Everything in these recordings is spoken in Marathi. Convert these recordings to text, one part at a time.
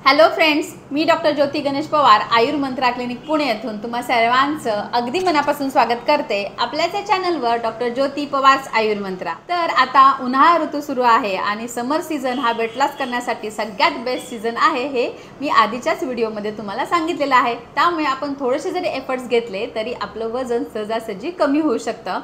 हॅलो फ्रेंड्स, मी डॉक्टर ज्योती गणेश पवार आयुर्मंत्रा क्लिनिक पुणे येथून तुम्हा सर्वांचं अगदी मनापासून स्वागत करते आपल्याच चॅनलवर डॉक्टर ज्योती पवार आयुर्मंत्रा। तर आता उन्हाळा ऋतू सुरू आहे आणि समर सीझन हा वेट लॉस करण्यासाठी सगळ्यात बेस्ट सीझन आहे हे मी आधीच्याच व्हिडिओमध्ये तुम्हाला सांगितलेलं आहे। त्यामुळे आपण थोडेसे जरी एफर्ट्स घेतले तरी आपलं वजन सहजासहजी कमी होऊ शकतं।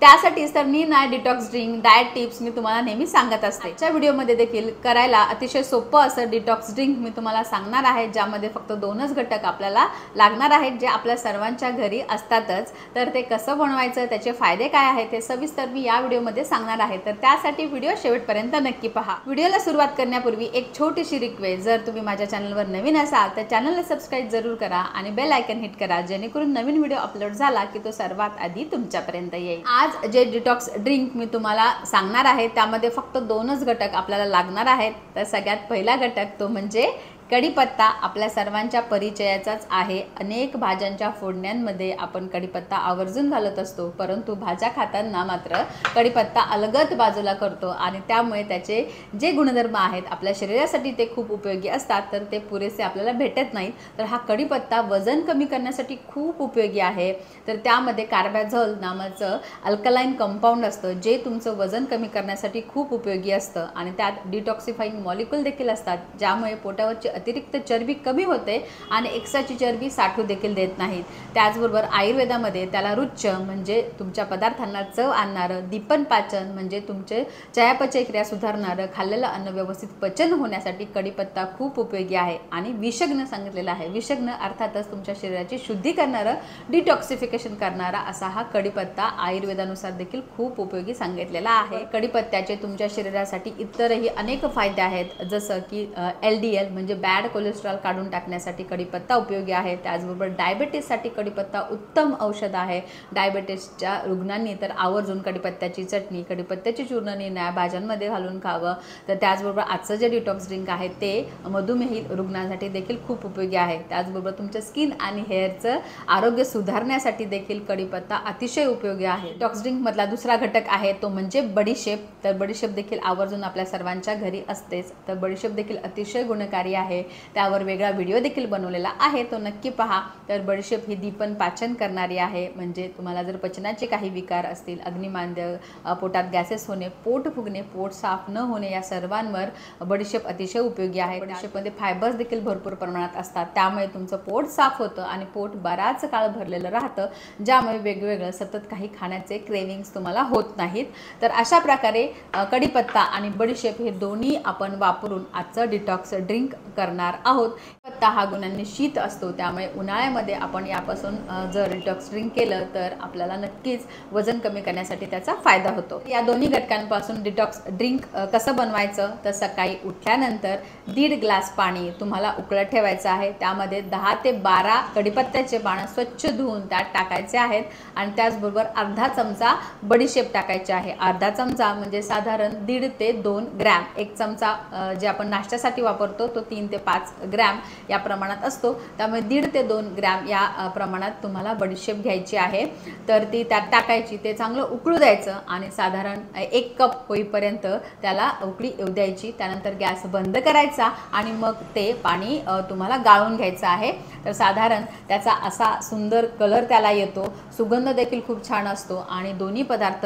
त्यासाठीच तर मी ना डिटॉक्स ड्रिंक डाएट टिप्स मी तुम्हाला नेहमी सांगत असते। आजच्या व्हिडिओमध्ये देखील करायला अतिशय सोपं असं डिटॉक्स ड्रिंक मी तुम्हाला सांगणार आहे, ज्यामध्ये फक्त 2च घटक आपल्याला लागणार आहेत जे आपल्या सर्वांच्या घरी असतातच। तर ते कसं बनवायचं, त्याचे फायदे काय आहेत ते सविस्तर मी या व्हिडिओमध्ये सांगणार आहे। तर त्यासाठी व्हिडिओ शेवटपर्यंत नक्की पहा। व्हिडिओला सुरुवात करण्यापूर्वी एक छोटीशी रिक्वेस्ट, जर तुम्ही माझ्या चॅनलवर नवीन असाल तर चॅनलला सबस्क्राइब जरूर करा आणि बेल आयकॉन हिट करा, जेणेकरून नवीन व्हिडिओ अपलोड झाला की तो सर्वात आधी तुमच्यापर्यंत येईल। आज जे डिटॉक्स ड्रिंक मी तुम्हाला सांगणार आहे त्यामध्ये फक्त 2च घटक आपल्याला लागणार आहेत। तर सगळ्यात पहिला घटक तो म्हणजे कढीपत्ता। आपल्या सर्वांच्या परिचयाचाच आहे। अनेक भाज्यांच्या फोडण्यांमध्ये आपण कढीपत्ता आवर्जून घालत असतो, परंतु भाज्या खाताना मात्र कढीपत्ता अलगद बाजूला करतो आणि त्यामुळे त्याचे जे गुणधर्म आहेत आपल्या शरीरासाठी ते खूप उपयोगी असतात, तर ते पुरेसे आपल्याला भेटत नाहीत। तर हा कढीपत्ता वजन कमी करण्यासाठी खूप उपयोगी आहे। तर त्यामध्ये कार्बाझोल नावाचं अल्कलाइन कंपाऊंड असतं, जे तुमचं वजन कमी करण्यासाठी खूप उपयोगी असतं आणि त्यात डिटॉक्सिफाइंग मॉलिक्यूल देखील असतात, ज्यामुळे पोटावरची अतिरिक्त चरबी कमी होते आणि एक्स्ट्राची चरबी साठू देखील देत नाहीत। त्याचबरोबर आयुर्वेदामध्ये त्याला रुच्च म्हणजे तुमच्या पदार्थांना चव आणणारं, दीपन पाचन म्हणजे तुमचे चयापचय क्रिया सुधारणारं, खाल्लेलं अन्न व्यवस्थित पचन होण्यासाठी कढीपत्ता खूप उपयोगी आहे आणि विषग्न सांगितलेलं आहे। विषग्न अर्थातच तुमच्या शरीराची शुद्धी करणारं, डिटॉक्सिफिकेशन करणारा असा हा कढीपत्ता आयुर्वेदानुसार देखील खूप उपयोगी सांगितलेला आहे। कढीपत्त्याचे तुमच्या शरीरासाठी इतरही अनेक फायदे आहेत, जसं की LDL म्हणजे बॅड कोलेस्ट्रॉल काढून टाकण्यासाठी कढीपत्ता उपयोगी आहे। त्याचबरोबर डायबिटीससाठी कढीपत्ता उत्तम औषध आहे। डायबिटीसच्या रुग्णांनी तर आवर्जून कढीपत्त्याची चटणी, कढीपत्त्याची चूर्ण भाज्यांमध्ये घालून खावं। तर त्याचबरोबर आजचं जे डिटॉक्स ड्रिंक आहे ते मधुमेही रुग्णांसाठी देखील खूप उपयोगी आहे। त्याचबरोबर तुमच्या स्किन आणि हेअरचं आरोग्य सुधारण्यासाठी देखील कढीपत्ता अतिशय उपयोगी आहे। डिटॉक्स ड्रिंक मधला दुसरा घटक आहे तो म्हणजे बडीशेप। तर बडीशेप देखील आवर्जून आपल्या सर्वांच्या घरी असतेच। तर बडीशेप देखील अतिशय गुणकारी आहे। त्यावर वेगळा व्हिडिओ देखील बनवलेला आहे, तो नक्की पहा। तर बडीशेप ही दीपन पाचन करणारी आहे, म्हणजे तुम्हाला जर पचनाचे काही विकार असतील, अग्निमांद्य, पोटात गॅसेस होणे, पोट फुगणे, पोट साफ न होणे, या सर्वांवर बडीशेप अतिशय उपयोगी आहे। बडीशेपमध्ये फायबर्स देखील भरपूर प्रमाणात असतात, त्यामुळे तुमचं पोट साफ होतं आणि पोट बराच काळ भरलेलं राहतं, ज्यामुळे वेगवेगळं सतत काही खाण्याचे क्रेविंग्स तुम्हाला होत नाहीत। तर अशा प्रकारे कढीपत्ता आणि बडीशेप हे दोन्ही आपण वापरून आजचं डिटॉक्स ड्रिंक करणार आहोत। कढीपत्ता हा गुणांनी शीत असतो, त्यामुळे उन्हाळ्यामध्ये आपण यापासून जर डिटॉक्स ड्रिंक केलं तर आपल्याला नक्कीच वजन कमी करण्यासाठी त्याचा फायदा होतो। या दोन्ही घटकांपासून डिटॉक्स ड्रिंक कसं बनवायचं, तर सकाळी उठल्यानंतर 1.5 ग्लास पाणी तुम्हाला उकळत ठेवायचं आहे। त्यामध्ये 10 ते 12 कढीपत्त्याचे पानं स्वच्छ धुवून त्यात टाकायचे आहेत आणि त्याचबरोबर अर्धा चमचा बडीशेप टाकायचे आहे। अर्धा चमचा म्हणजे साधारण 1.5 ते 2 ग्रॅम। 1 चमचा जे आपण नाश्त्यासाठी वापरतो तो 3 ते 5 ग्रॅम या प्रमाणात असतो, त्यामुळे 1.5 ते 2 ग्रॅम या प्रमाणात तुम्हाला बडीशेप घ्यायची आहे। तर ती त्यात टाकायची, ते चांगलं उकळू द्यायचं आणि साधारण 1 कप होईपर्यंत त्याला उकळी येऊ द्यायची। त्यानंतर गॅस बंद करायचा आणि मग ते पाणी तुम्हाला गाळून घ्यायचं आहे। तर साधारण त्याचा असा सुंदर कलर त्याला येतो, सुगंध देखील खूप छान असतो आणि दोन्ही पदार्थ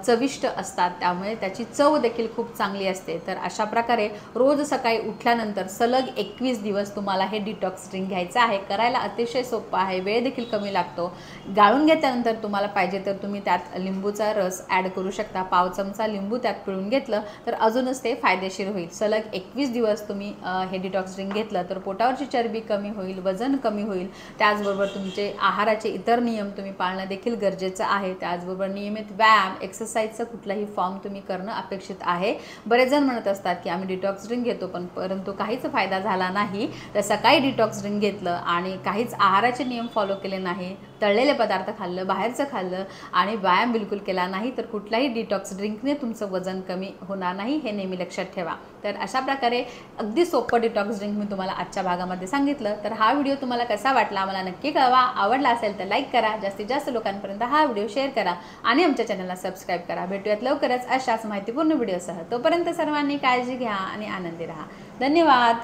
चविष्ट असतात, त्यामुळे त्याची चव देखील खूप चांगली असते। तर अशा प्रकारे रोज सकाळी उठल्यानंतर सलग 21 दिवस तुम्हाला हे डिटॉक्स ड्रिंक घ्यायचं आहे। करायला अतिशय सोपं आहे, वेळ देखील कमी लागतो। गाळून घेतल्यानंतर तुम्हाला पाहिजे तर तुम्ही त्यात लिंबूचा रस ॲड करू शकता। पाव चमचा लिंबू त्यात पिळून घेतलं तर अजूनच ते फायदेशीर होईल। सलग 21 दिवस तुम्ही हे डिटॉक्स ड्रिंक घेतलं तर पोटावरची चरबी कमी होईल, वजन कमी होईल। त्याचबरोबर तुमचे आहाराचे इतर नियम तुम्ही पाळणं देखील गरजेचं आहे। त्याचबरोबर नियमित व्यायाम, एक्सरसाइजचा कुठलाही फॉर्म तुम्ही करणं अपेक्षित आहे। बरेच जण म्हणत असतात की आम्ही डिटॉक्स ड्रिंक घेतो परंतु काहीच फायदा झाला नाही। तर सकाळी डिटॉक्स ड्रिंक घेतलं आणि काहीच आहाराचे नियम फॉलो केले नाही, तळलेले पदार्थ खाल्लं, बाहेरचं खाल्लं आणि व्यायाम बिलकुल केला नाही, तर कुठलाही डिटॉक्स ड्रिंकने तुमचं वजन कमी होणार नाही, हे नेहमी लक्षात ठेवा। तर अशा प्रकारे अगदी सोपं डिटॉक्स ड्रिंक मी तुम्हाला आजच्या भागामध्ये सांगितलं। तर हा व्हिडिओ तुम्हाला कसा वाटला मला नक्की कळवा। आवडला असेल तर लाईक करा, जास्तीत जास्त लोकांपर्यंत हा व्हिडिओ शेअर करा आणि आमच्या चॅनलला सबस्क्राइब करा। भेटूयात लवकरच अशाच माहितीपूर्ण व्हिडिओसह। तोपर्यंत सर्वांनी काळजी घ्या आणि आनंदी राहा। धन्यवाद।